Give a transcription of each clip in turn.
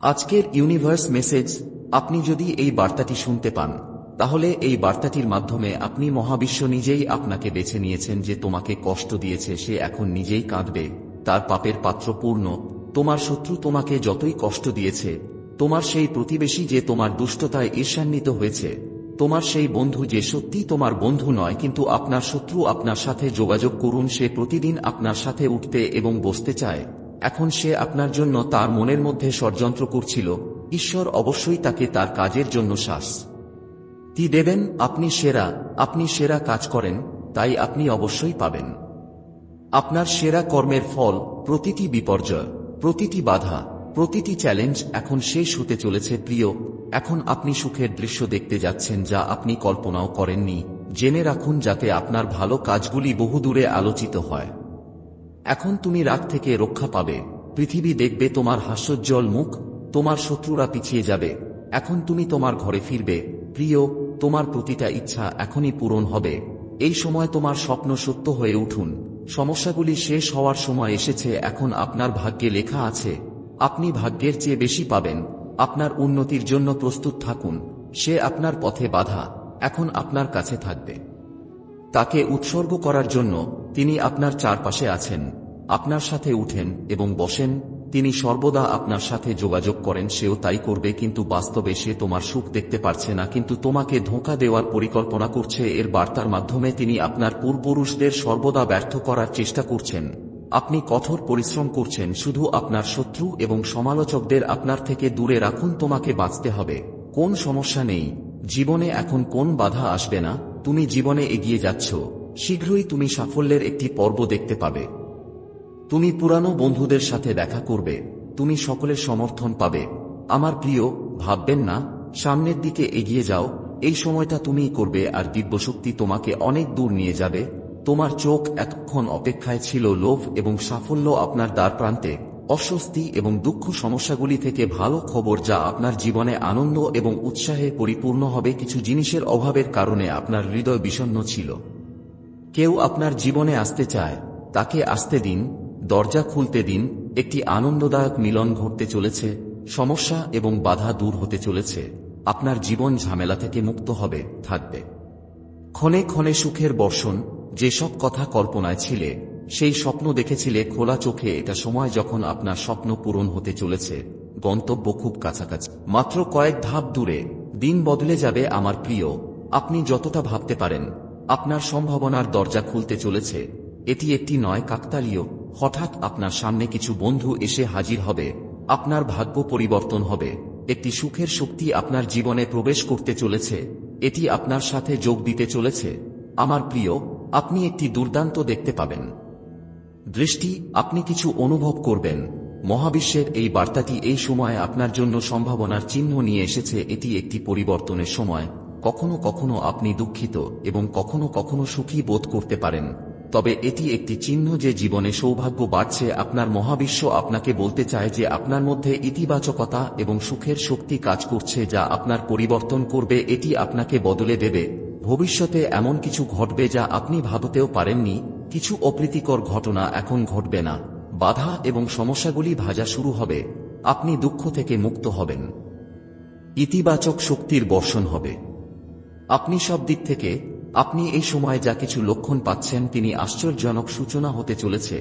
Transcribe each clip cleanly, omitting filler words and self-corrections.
আজকের universe message, আপনি যদি এই বার্তাটি শুনতে পান, তাহলে এই বার্তাটির মাধ্যমে আপনি মহাবিশ্ব নিজেই আপনাকে বেছে নিয়েছেন। যে তোমাকে কষ্ট দিয়েছে সে এখন নিজেই কাঁদবে, তার পাপের পাত্র পূর্ণ। তোমার শত্রু তোমাকে যতই কষ্ট দিয়েছে, তোমার সেই প্রতিবেশী যে তোমার দুষ্টতায় ঈর্ষান্বিত হয়েছে, তোমার সেই বন্ধু যে সত্যি তোমার বন্ধু নয় কিন্তু আপনার শত্রু, আপনার সাথে যোগাযোগ করুন। সে প্রতিদিন আপনার সাথে উঠতে এবং বসতে চায়। এখন সে আপনার জন্য তার মনের মধ্যে ষড়যন্ত্র করছিল। ঈশ্বর অবশ্যই তাকে তার কাজের জন্য শাস্তি দেবেন। আপনি সেরা কাজ করেন, তাই আপনি অবশ্যই পাবেন আপনার সেরা কর্মের ফল। প্রতিটি বিপর্যয়, প্রতিটি বাধা, প্রতিটি চ্যালেঞ্জ এখন শেষ হতে চলেছে প্রিয়। এখন আপনি সুখের দৃশ্য দেখতে যাচ্ছেন যা আপনি কল্পনাও করেননি। জেনে রাখুন যাতে আপনার ভালো কাজগুলি বহুদূরে আলোচিত হয়। এখন তুমি রাগ থেকে রক্ষা পাবে, পৃথিবী দেখবে তোমার হাস্যোজ্জ্বল মুখ, তোমার শত্রুরা পিছিয়ে যাবে। এখন তুমি তোমার ঘরে ফিরবে প্রিয়, তোমার প্রতিটা ইচ্ছা এখনই পূরণ হবে। এই সময় তোমার স্বপ্ন সত্য হয়ে উঠুন। সমস্যাগুলি শেষ হওয়ার সময় এসেছে। এখন আপনার ভাগ্যে লেখা আছে আপনি ভাগ্যের চেয়ে বেশি পাবেন। আপনার উন্নতির জন্য প্রস্তুত থাকুন। সে আপনার পথে বাধা এখন আপনার কাছে থাকবে। তাকে উৎসর্গ করার জন্য তিনি আপনার চারপাশে আছেন। আপনার সাথে উঠেন এবং বসেন। তিনি সর্বদা আপনার সাথে যোগাযোগ করেন, সেও তাই করবে। কিন্তু বাস্তবে সে তোমার সুখ দেখতে পারছে না, কিন্তু তোমাকে ধোঁকা দেওয়ার পরিকল্পনা করছে। এর বার্তার মাধ্যমে তিনি আপনার পূর্বপুরুষদের সর্বদা ব্যর্থ করার চেষ্টা করছেন। আপনি কঠোর পরিশ্রম করছেন, শুধু আপনার শত্রু এবং সমালোচকদের আপনার থেকে দূরে রাখুন। তোমাকে বাঁচতে হবে। কোন সমস্যা নেই, জীবনে এখন কোন বাধা আসবে না। তুমি জীবনে এগিয়ে যাচ্ছ। শীঘ্রই তুমি সাফল্যের একটি পর্ব দেখতে পাবে। তুমি পুরানো বন্ধুদের সাথে দেখা করবে, তুমি সকলের সমর্থন পাবে। আমার প্রিয়, ভাববেন না, সামনের দিকে এগিয়ে যাও। এই সময়টা তুমিই করবে, আর দিব্যশক্তি তোমাকে অনেক দূর নিয়ে যাবে। তোমার চোখ এতক্ষণ অপেক্ষায় ছিল লোভ এবং সাফল্য আপনার দ্বারপ্রান্তে। অস্বস্তি এবং দুঃখ সমস্যাগুলি থেকে ভালো খবর যা আপনার জীবনে আনন্দ এবং উৎসাহে পরিপূর্ণ হবে। কিছু জিনিসের অভাবের কারণে আপনার হৃদয় বিষণ্ণ ছিল। কেউ আপনার জীবনে আসতে চায়, তাকে আসতে দিন, দরজা খুলতে দিন। একটি আনন্দদায়ক মিলন ঘটতে চলেছে। সমস্যা এবং বাধা দূর হতে চলেছে। আপনার জীবন ঝামেলা থেকে মুক্ত হবে, থাকবে ক্ষণে ক্ষণে সুখের বর্ষণ। যেসব কথা কল্পনায় ছিলে, সেই স্বপ্ন দেখেছিলে খোলা চোখে, এটা সময় যখন আপনার স্বপ্ন পূরণ হতে চলেছে। গন্তব্য খুব কাছাকাছি, মাত্র কয়েক ধাপ দূরে। দিন বদলে যাবে আমার প্রিয়। আপনি যতটা ভাবতে পারেন, আপনার সম্ভাবনার দরজা খুলতে চলেছে। এটি একটি নয় কাকতালীয়। হঠাৎ আপনার সামনে কিছু বন্ধু এসে হাজির হবে। আপনার ভাগ্য পরিবর্তন হবে। একটি সুখের শক্তি আপনার জীবনে প্রবেশ করতে চলেছে। এটি আপনার সাথে যোগ দিতে চলেছে। আমার প্রিয়, আপনি একটি দুর্দান্ত দেখতে পাবেন দৃষ্টি। আপনি কিছু অনুভব করবেন। মহাবিশ্বের এই বার্তাটি এই সময় আপনার জন্য সম্ভাবনার চিহ্ন নিয়ে এসেছে। এটি একটি পরিবর্তনের সময়। কখনো কখনো আপনি দুঃখিত এবং কখনো কখনো সুখী বোধ করতে পারেন, তবে এটি একটি চিহ্ন যে জীবনে সৌভাগ্য বাড়ছে। আপনার মহাবিশ্ব আপনাকে বলতে চায় যে আপনার মধ্যে ইতিবাচকতা এবং সুখের শক্তি কাজ করছে যা আপনার পরিবর্তন করবে। এটি আপনাকে বদলে দেবে। ভবিষ্যতে এমন কিছু ঘটবে যা আপনি ভাবতেও পারেননি। কিছু অপ্রীতিকর ঘটনা এখন ঘটবে না। বাধা এবং সমস্যাগুলি ভাজা শুরু হবে। আপনি দুঃখ থেকে মুক্ত হবেন। ইতিবাচক শক্তির বর্ষণ হবে। আপনি সব দিক থেকে, আপনি এই সময় যা কিছু লক্ষণ পাচ্ছেন, তিনি আশ্চর্যজনক সূচনা হতে চলেছে।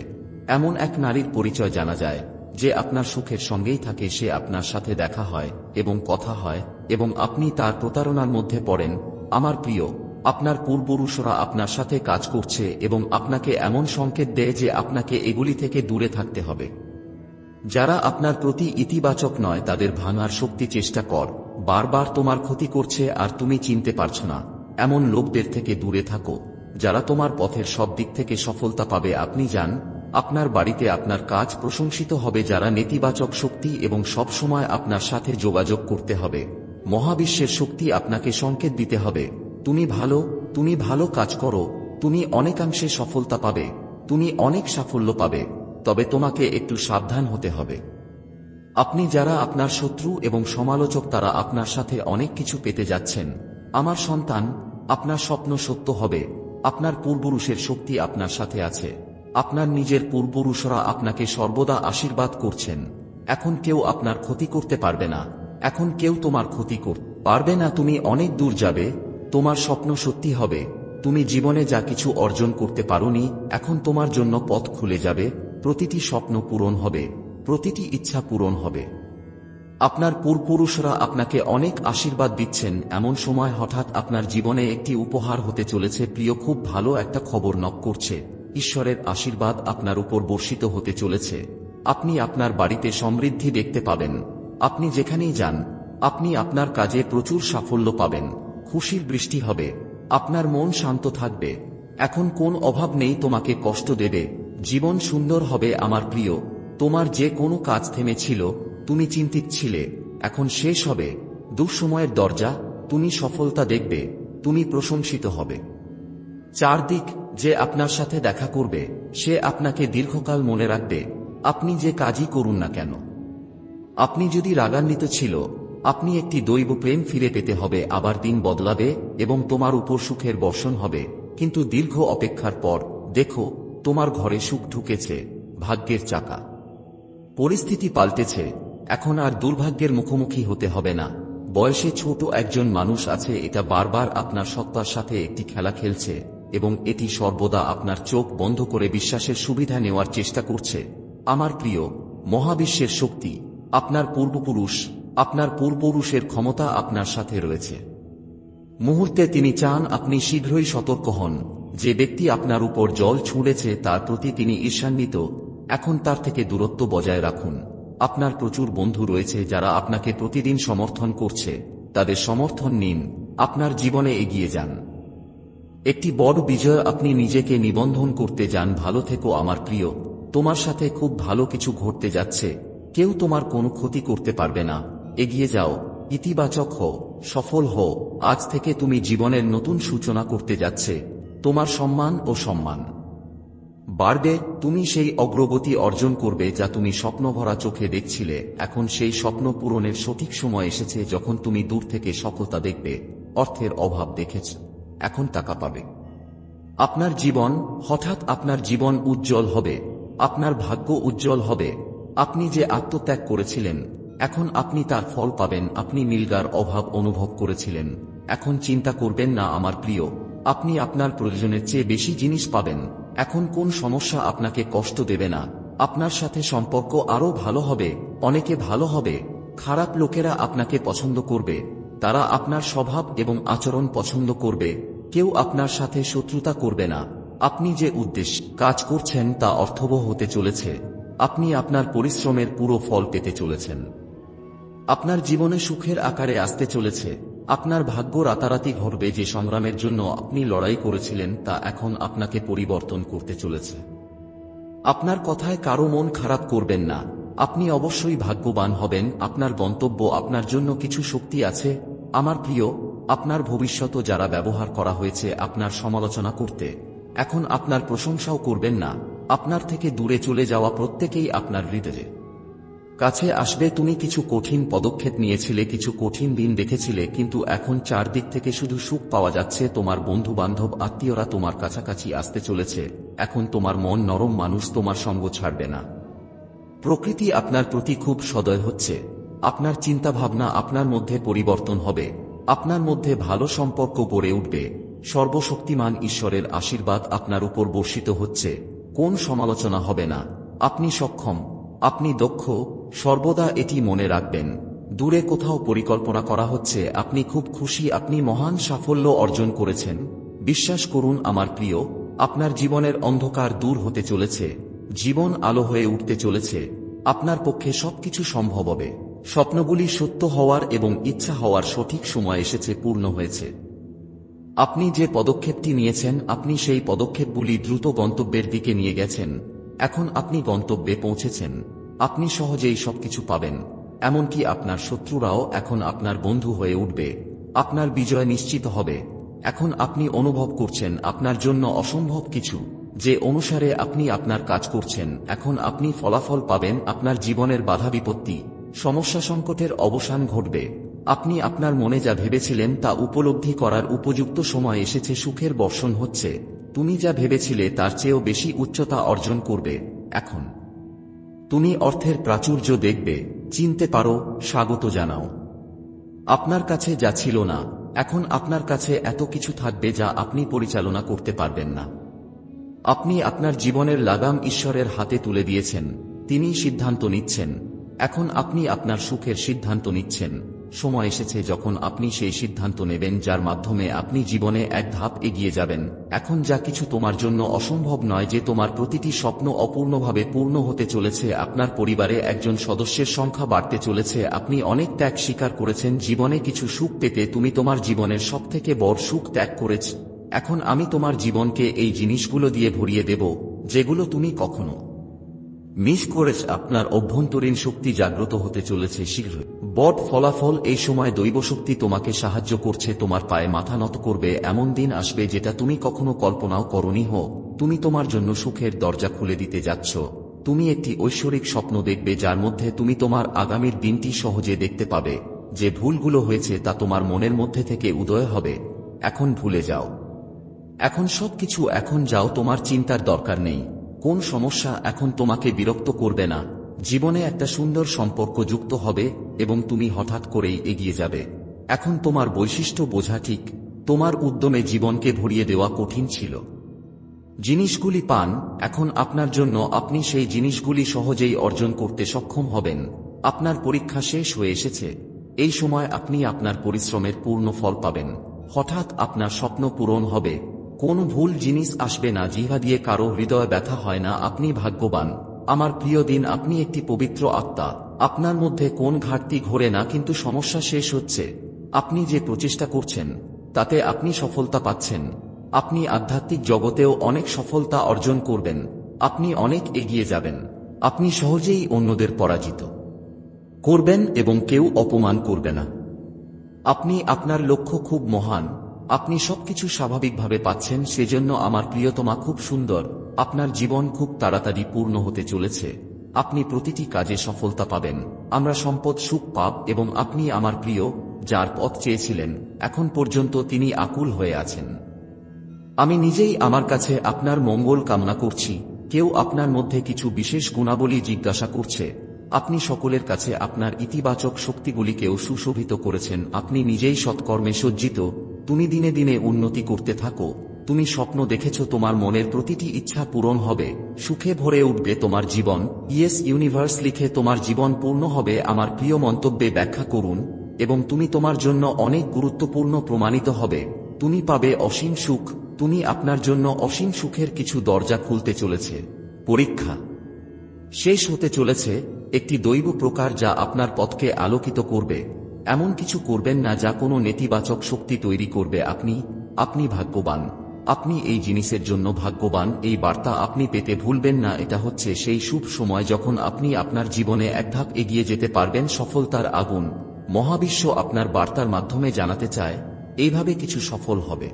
এমন এক নারীর পরিচয় জানা যায় যে আপনার সুখের সঙ্গেই থাকে। সে আপনার সাথে দেখা হয় এবং কথা হয় এবং আপনি তার প্রতারণার মধ্যে পড়েন। আমার প্রিয়, আপনার পূর্বপুরুষরা আপনার সাথে কাজ করছে এবং আপনাকে এমন সংকেত দেয় যে আপনাকে এগুলি থেকে দূরে থাকতে হবে। যারা আপনার প্রতি ইতিবাচক নয় তাদের ভাঙার শক্তি চেষ্টা কর। বারবার তোমার ক্ষতি করছে আর তুমি চিনতে পারছো না, এমন লোকদের থেকে দূরে থাকো। যারা তোমার পথের সব দিক থেকে সফলতা পাবে। আপনি যান, আপনার বাড়িতে আপনার কাজ প্রশংসিত হবে। যারা নেতিবাচক শক্তি এবং সব সময় আপনার সাথে যোগাযোগ করতে হবে। মহাবিশ্বের শক্তি আপনাকে সংকেত দিতে হবে, তুমি ভালো কাজ করো, তুমি অনেকাংশে সফলতা পাবে, তুমি অনেক সাফল্য পাবে, তবে তোমাকে একটু সাবধান হতে হবে। আপনি যারা আপনার শত্রু এবং সমালোচক, তারা আপনার সাথে অনেক কিছু পেতে যাচ্ছেন। আমার সন্তান, আপনার স্বপ্ন সত্য হবে। আপনার পূর্বপুরুষের শক্তি আপনার সাথে আছে। আপনার নিজের পূর্বপুরুষরা আপনাকে সর্বদা আশীর্বাদ করছেন। এখন কেউ আপনার ক্ষতি করতে পারবে না, এখন কেউ তোমার ক্ষতি করতে পারবে না। তুমি অনেক দূর যাবে, তোমার স্বপ্ন সত্যি হবে। তুমি জীবনে যা কিছু অর্জন করতে পারোনি, এখন তোমার জন্য পথ খুলে যাবে। প্রতিটি স্বপ্ন পূরণ হবে, প্রতিটি ইচ্ছা পূরণ হবে। আপনার পূর্বপুরুষরা আপনাকে অনেক আশীর্বাদ দিচ্ছেন। এমন সময় হঠাৎ আপনার জীবনে একটি উপহার হতে চলেছে। প্রিয়, খুব ভালো একটা খবর নক করছে। ঈশ্বরের আশীর্বাদ আপনার উপর বর্ষিত হতে চলেছে। আপনি আপনার বাড়িতে সমৃদ্ধি দেখতে পাবেন। আপনি যেখানেই যান, আপনি আপনার কাজে প্রচুর সাফল্য পাবেন। খুশির বৃষ্টি হবে, আপনার মন শান্ত থাকবে। এখন কোন অভাব নেই তোমাকে কষ্ট দেবে। জীবন সুন্দর হবে আমার প্রিয়। তোমার যে কোনো কাজ থেমেছিল, তুমি চিন্তিত ছিলে, এখন শেষ হবে। দুঃসময়ের দরজা, তুমি সফলতা দেখবে, তুমি প্রশংসিত হবে। চারদিক যে আপনার সাথে দেখা করবে, সে আপনাকে দীর্ঘকাল মনে রাখবে, আপনি যে কাজই করুন না কেন। আপনি যদি রাগান্বিত ছিল, আপনি একটি দৈব প্রেম ফিরে পেতে হবে। আবার দিন বদলাবে এবং তোমার উপর সুখের বর্ষণ হবে। কিন্তু দীর্ঘ অপেক্ষার পর দেখো, তোমার ঘরে সুখ ঢুকেছে। ভাগ্যের চাকা, পরিস্থিতি পাল্টেছে। এখন আর দুর্ভাগ্যের মুখোমুখি হতে হবে না। বয়সে ছোট একজন মানুষ আছে, এটা বারবার আপনার সত্তার সাথে একটি খেলা খেলছে এবং এটি সর্বদা আপনার চোখ বন্ধ করে বিশ্বাসের সুবিধা নেওয়ার চেষ্টা করছে। আমার প্রিয়, মহাবিশ্বের শক্তি, আপনার পূর্বপুরুষের ক্ষমতা আপনার সাথে রয়েছে। মুহূর্তে তিনি চান আপনি শীঘ্রই সতর্ক হন। যে ব্যক্তি আপনার উপর জল ছুঁড়েছে তার প্রতি তিনি ঈর্ষান্বিত। এখন তার থেকে দূরত্ব বজায় রাখুন। আপনার প্রচুর বন্ধু রয়েছে যারা আপনাকে প্রতিদিন সমর্থন করছে। তাদের সমর্থন নিন, আপনার জীবনে এগিয়ে যান। একটি বড় বিজয় আপনি নিজেকে নিবন্ধন করতে যান। ভালো থেকো আমার প্রিয়, তোমার সাথে খুব ভালো কিছু ঘটতে যাচ্ছে। কেউ তোমার কোনো ক্ষতি করতে পারবে না। এগিয়ে যাও, ইতিবাচক হও, সফল হও। আজ থেকে তুমি জীবনের নতুন সূচনা করতে যাচ্ছে। তোমার সম্মান বাড়বে। তুমি সেই অগ্রগতি অর্জন করবে যা তুমি স্বপ্নভরা চোখে দেখছিলে। এখন সেই স্বপ্ন পূরণের সঠিক সময় এসেছে, যখন তুমি দূর থেকে সফলতা দেখবে। অর্থের অভাব দেখেছ, এখন টাকা পাবে। আপনার জীবন উজ্জ্বল হবে, আপনার ভাগ্য উজ্জ্বল হবে। আপনি যে আত্মত্যাগ করেছিলেন, এখন আপনি তার ফল পাবেন। আপনি মিলগার অভাব অনুভব করেছিলেন, এখন চিন্তা করবেন না আমার প্রিয়। আপনি আপনার প্রয়োজনের চেয়ে বেশি জিনিস পাবেন। এখন কোন সমস্যা আপনাকে কষ্ট দেবে না। আপনার সাথে সম্পর্ক আরো ভালো হবে, অনেকে ভালো হবে। খারাপ লোকেরা আপনাকে পছন্দ করবে, তারা আপনার স্বভাব এবং আচরণ পছন্দ করবে। কেউ আপনার সাথে শত্রুতা করবে না। আপনি যে উদ্দেশ্যে কাজ করছেন তা অর্থবহ হতে চলেছে। আপনি আপনার পরিশ্রমের পুরো ফল পেতে চলেছেন। আপনার জীবনে সুখের আকারে আসতে চলেছে। আপনার ভাগ্য রাতারাতি ঘটবে। যে সংগ্রামের জন্য আপনি লড়াই করেছিলেন তা এখন আপনাকে পরিবর্তন করতে চলেছে। আপনার কথায় কারো মন খারাপ করবেন না। আপনি অবশ্যই ভাগ্যবান হবেন। আপনার গন্তব্য, আপনার জন্য কিছু শক্তি আছে আমার প্রিয়। আপনার ভবিষ্যৎ যারা ব্যবহার করা হয়েছে আপনার সমালোচনা করতে, এখন আপনার প্রশংসাও করবেন না। আপনার থেকে দূরে চলে যাওয়া প্রত্যেকেই আপনার হৃদয়ে কাছে আসবে। তুমি কিছু কঠিন পদক্ষেপ নিয়েছিলে, কিছু কঠিন দিন দেখেছিলে, কিন্তু এখন চারদিক থেকে শুধু সুখ পাওয়া যাচ্ছে। তোমার বন্ধু বান্ধব আত্মীয়রা তোমার কাছাকাছি আসতে চলেছে। এখন তোমার মন নরম, মানুষ তোমার সঙ্গ ছাড়বে না। প্রকৃতি আপনার প্রতি খুব সদয় হচ্ছে। আপনার চিন্তাভাবনা, আপনার মধ্যে পরিবর্তন হবে। আপনার মধ্যে ভালো সম্পর্ক গড়ে উঠবে। সর্বশক্তিমান ঈশ্বরের আশীর্বাদ আপনার উপর বর্ষিত হচ্ছে। কোন সমালোচনা হবে না। আপনি সক্ষম, আপনি দক্ষ, সর্বদা এটি মনে রাখবেন। দূরে কোথাও পরিকল্পনা করা হচ্ছে, আপনি খুব খুশি, আপনি মহান সাফল্য অর্জন করেছেন। বিশ্বাস করুন আমার প্রিয়, আপনার জীবনের অন্ধকার দূর হতে চলেছে। জীবন আলো হয়ে উঠতে চলেছে। আপনার পক্ষে সবকিছু সম্ভব হবে। স্বপ্নগুলি সত্য হওয়ার এবং ইচ্ছা হওয়ার সঠিক সময় এসেছে, পূর্ণ হয়েছে। আপনি যে পদক্ষেপটি নিয়েছেন, আপনি সেই পদক্ষেপগুলি দ্রুত গন্তব্যের দিকে নিয়ে গেছেন। এখন আপনি গন্তব্যে পৌঁছেছেন। আপনি সহজেই সবকিছু পাবেন। এমনকি আপনার শত্রুরাও এখন আপনার বন্ধু হয়ে উঠবে। আপনার বিজয় নিশ্চিত হবে। এখন আপনি অনুভব করছেন আপনার জন্য অসম্ভব কিছু, যে অনুসারে আপনি আপনার কাজ করছেন। এখন আপনি ফলাফল পাবেন। আপনার জীবনের বাধা বিপত্তি, সমস্যা, সংকটের অবসান ঘটবে। আপনি আপনার মনে যা ভেবেছিলেন তা উপলব্ধি করার উপযুক্ত সময় এসেছে। সুখের বর্ষণ হচ্ছে। তুমি যা ভেবেছিলে তার চেয়েও বেশি উচ্চতা অর্জন করবে। এখন তুমি অর্থের প্রাচুর্য দেখবে, চিনতে পারো, স্বাগত জানাও। আপনার কাছে যা ছিল না, এখন আপনার কাছে এত কিছু থাকবে যা আপনি পরিচালনা করতে পারবেন না। আপনি আপনার জীবনের লাগাম ঈশ্বরের হাতে তুলে দিয়েছেন, তিনি সিদ্ধান্ত নিচ্ছেন। এখন আপনি আপনার সুখের সিদ্ধান্ত নিচ্ছেন। সময় এসেছে যখন আপনি সেই সিদ্ধান্ত নেবেন যার মাধ্যমে আপনি জীবনে এক ধাপ এগিয়ে যাবেন। এখন যা কিছু তোমার জন্য অসম্ভব নয়, যে তোমার প্রতিটি স্বপ্ন অপূর্ণভাবে পূর্ণ হতে চলেছে, আপনার পরিবারে একজন সদস্যের সংখ্যা বাড়তে চলেছে, আপনি অনেক ত্যাগ স্বীকার করেছেন জীবনে কিছু সুখ পেতে, তুমি তোমার জীবনের সবথেকে বড় সুখ ত্যাগ করেছ। এখন আমি তোমার জীবনকে এই জিনিসগুলো দিয়ে ভরিয়ে দেব যেগুলো তুমি কখনো মিস করেছ। আপনার অভ্যন্তরীণ শক্তি জাগ্রত হতে চলেছে শীঘ্রই। বড় ফলাফল, এই সময় দৈব শক্তি তোমাকে সাহায্য করছে, তোমার পায়ে মাথা নত করবে এমন দিন আসবে যেটা তুমি কখনো কল্পনাও করনি। তুমি তোমার জন্য সুখের দরজা খুলে দিতে যাচ্ছ। তুমি একটি ঐশ্বরিক স্বপ্ন দেখবে যার মধ্যে তুমি তোমার আগামীর দিনটি সহজে দেখতে পাবে। যে ভুলগুলো হয়েছে তা তোমার মনের মধ্যে থেকে উদয় হবে। এখন ভুলে যাও, এখন সবকিছু, এখন যাও, তোমার চিন্তার দরকার নেই। কোন সমস্যা এখন তোমাকে বিরক্ত করবে না। জীবনে একটা সুন্দর সম্পর্ক যুক্ত হবে এবং তুমি হঠাৎ করেই এগিয়ে যাবে। এখন তোমার বৈশিষ্ট্য বোঝা ঠিক। তোমার উদ্যমে জীবনকে ভরিয়ে দেওয়া কঠিন ছিল। জিনিসগুলি পান এখন আপনার জন্য, আপনি সেই জিনিসগুলি সহজেই অর্জন করতে সক্ষম হবেন। আপনার পরীক্ষা শেষ হয়ে এসেছে। এই সময় আপনি আপনার পরিশ্রমের পূর্ণ ফল পাবেন। হঠাৎ আপনার স্বপ্ন পূরণ হবে। কোন ভুল জিনিস আসবে না, জিহ্বা দিয়ে কারো হৃদয় ব্যথা হয় না। আপনি ভাগ্যবান আমার প্রিয় দিন, আপনি একটি পবিত্র আত্মা। আপনার মধ্যে কোন ঘাটতি ঘোরে না, কিন্তু সমস্যা শেষ হচ্ছে। আপনি যে প্রচেষ্টা করছেন তাতে আপনি সফলতা পাচ্ছেন। আপনি আধ্যাত্মিক জগতেও অনেক সফলতা অর্জন করবেন। আপনি অনেক এগিয়ে যাবেন। আপনি সহজেই অন্যদের পরাজিত করবেন এবং কেউ অপমান করবে না। আপনি আপনার লক্ষ্য খুব মহান। আপনি সবকিছু স্বাভাবিকভাবে পাচ্ছেন, সেজন্য আমার প্রিয়তমা খুব সুন্দর। আপনার জীবন খুব তাড়াতাড়ি পূর্ণ হতে চলেছে। আপনি প্রতিটি কাজে সফলতা পাবেন। আমরা সম্পদ, সুখ পাব এবং আপনি আমার প্রিয়, যার পথ চেয়েছিলেন এখন পর্যন্ত তিনি আকুল হয়ে আছেন। আমি নিজেই আমার কাছে আপনার মঙ্গল কামনা করছি। কেউ আপনার মধ্যে কিছু বিশেষ গুণাবলী জিজ্ঞাসা করছে। আপনি সকলের কাছে আপনার ইতিবাচক শক্তিগুলিকেও সুশোভিত করেছেন। আপনি নিজেই সৎকর্মে সজ্জিত। তুমি দিনে দিনে উন্নতি করতে থাকো। তুমি স্বপ্ন দেখেছ তোমার মনের প্রতিটি ইচ্ছা পূরণ হবে। সুখে ভরে উঠবে তোমার জীবন। ইয়েস ইউনিভার্স লিখে তোমার জীবন পূর্ণ হবে। আমার প্রিয় মন্তব্যে ব্যাখ্যা করুন এবং তুমি তোমার জন্য অনেক গুরুত্বপূর্ণ প্রমাণিত হবে। তুমি পাবে অসীম সুখ। তুমি আপনার জন্য অসীম সুখের কিছু দরজা খুলতে চলেছে। পরীক্ষা শেষ হতে চলেছে। একটি দৈব প্রকার যা আপনার পথকে আলোকিত করবে। এমন কিছু করবেন না যা কোনো নেতিবাচক শক্তি তৈরি করবে। আপনি ভাগ্যবান। আপনি এই জিনিসের জন্য ভাগ্যবান। এই বার্তা আপনি পেতে ভুলবেন না। এটা হচ্ছে সেই শুভ সময় যখন আপনি আপনার জীবনে এক ধাপ এগিয়ে যেতে পারবেন। সফলতার আগুন মহাবিশ্ব আপনার বার্তার মাধ্যমে জানাতে চায় এইভাবে কিছু সফল হবে।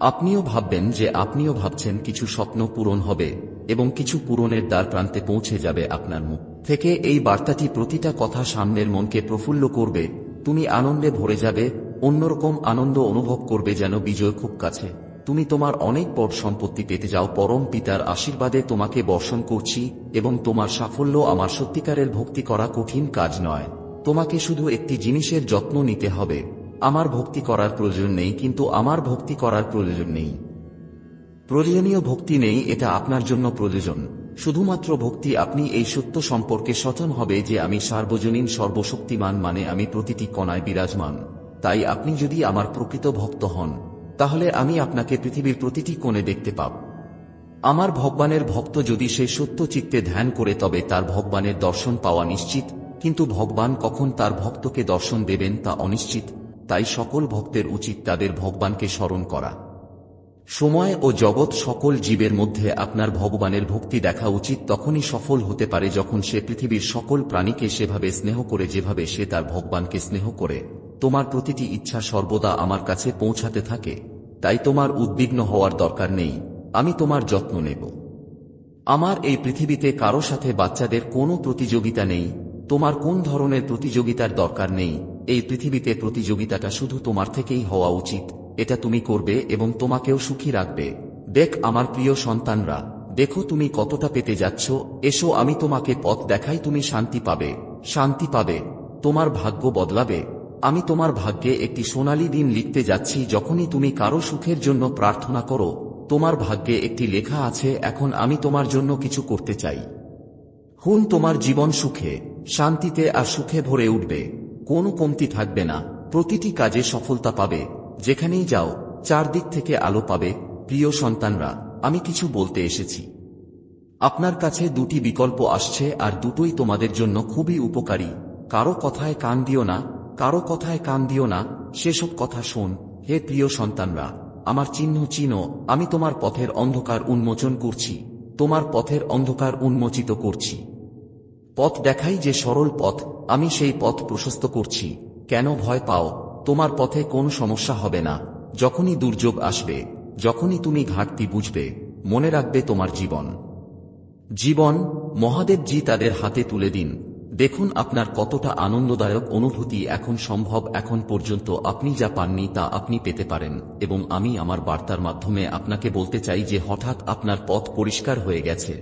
আপনিও ভাববেন যে আপনিও ভাবছেন কিছু স্বপ্ন পূরণ হবে এবং কিছু পূরণের দ্বার প্রান্তে পৌঁছে যাবে আপনার মুখ থেকে। এই বার্তাটি প্রতিটা কথা সামনের মনকে প্রফুল্ল করবে। তুমি আনন্দে ভরে যাবে, অন্যরকম আনন্দ অনুভব করবে, যেন বিজয় খুব কাছে। তুমি তোমার অনেক বড় সম্পত্তি পেতে যাও। পরম পিতার আশীর্বাদে তোমাকে বর্ষণ করছি এবং তোমার সাফল্য। আমার সত্যিকারের ভক্তি করা কঠিন কাজ নয়। তোমাকে শুধু একটি জিনিসের যত্ন নিতে হবে। আমার ভক্তি করার প্রয়োজন নেই, কিন্তু আমার ভক্তি করার প্রয়োজন নেই। প্রয়োজনীয় ভক্তি নেই, এটা আপনার জন্য প্রয়োজন। শুধুমাত্র ভক্তি। আপনি এই সত্য সম্পর্কে সচেতন হবে যে আমি সার্বজনীন, সর্বশক্তিমান, মানে আমি প্রতিটি কণায় বিরাজমান। তাই আপনি যদি আমার প্রকৃত ভক্ত হন তাহলে আমি আপনাকে পৃথিবীর প্রতিটি কোণে দেখতে পাব। আমার ভগবানের ভক্ত যদি সে সত্য চিত্তে ধ্যান করে তবে তার ভগবানের দর্শন পাওয়া নিশ্চিত। কিন্তু ভগবান কখন তার ভক্তকে দর্শন দেবেন তা অনিশ্চিত। তাই সকল ভক্তের উচিত তাদের ভগবানকে স্মরণ করা। সময় ও জগৎ সকল জীবের মধ্যে আপনার ভগবানের ভক্তি দেখা উচিত। তখনই সফল হতে পারে যখন সে পৃথিবীর সকল প্রাণীকে সেভাবে স্নেহ করে যেভাবে সে তার ভগবানকে স্নেহ করে। তোমার প্রতিটি ইচ্ছা সর্বদা আমার কাছে পৌঁছাতে থাকে। তাই তোমার উদ্বিগ্ন হওয়ার দরকার নেই। আমি তোমার যত্ন নেব। আমার এই পৃথিবীতে কারো সাথে বাচ্চাদের কোনো প্রতিযোগিতা নেই। তোমার কোন ধরনের প্রতিযোগিতার দরকার নেই। এই পৃথিবীতে প্রতিযোগিতাটা শুধু তোমার থেকেই হওয়া উচিত। এটা তুমি করবে এবং তোমাকেও সুখী রাখবে। দেখ আমার প্রিয় সন্তানরা, দেখো তুমি কতটা পেতে যাচ্ছ, এসো আমি তোমাকে পথ দেখাই, তুমি শান্তি পাবে, শান্তি পাবে, তোমার ভাগ্য বদলাবে। আমি তোমার ভাগ্যে একটি সোনালী দিন লিখতে যাচ্ছি। যখনই তুমি কারো সুখের জন্য প্রার্থনা করো, তোমার ভাগ্যে একটি লেখা আছে, এখন আমি তোমার জন্য কিছু করতে চাই। তোমার জীবন সুখে, শান্তিতে আর সুখে ভরে উঠবে, কোনো কমতি থাকবে না, প্রতিটি কাজে সফলতা পাবে, যেখানেই যাও চারদিক থেকে আলো পাবে। প্রিয় সন্তানরা, আমি কিছু বলতে এসেছি। আপনার কাছে দুটি বিকল্প আসছে আর দুটোই তোমাদের জন্য খুবই উপকারী। কারো কথায় কান দিও না, কারো কথায় কান দিও না, সেসব কথা শোন। হে প্রিয় সন্তানরা, আমার চিহ্ন চিনো, আমি তোমার পথের অন্ধকার উন্মোচন করছি, তোমার পথের অন্ধকার উন্মোচিত করছি। পথ দেখাই যে সরল পথ, আমি সেই পথ প্রশস্ত করছি। কেন ভয় পাও? তোমার পথে কোনো সমস্যা হবে না। যখনই দুর্যোগ আসবে, যখনই তুমি ঘাটতি বুঝবে, মনে রাখবে তোমার জীবন মহাদেবজি তাদের হাতে তুলে দিন। দেখুন আপনার কতটা আনন্দদায়ক অনুভূতি এখন সম্ভব। এখন পর্যন্ত আপনি যা পাননি তা আপনি পেতে পারেন, এবং আমি আমার বার্তার মাধ্যমে আপনাকে বলতে চাই যে হঠাৎ আপনার পথ পরিষ্কার হয়ে গেছে।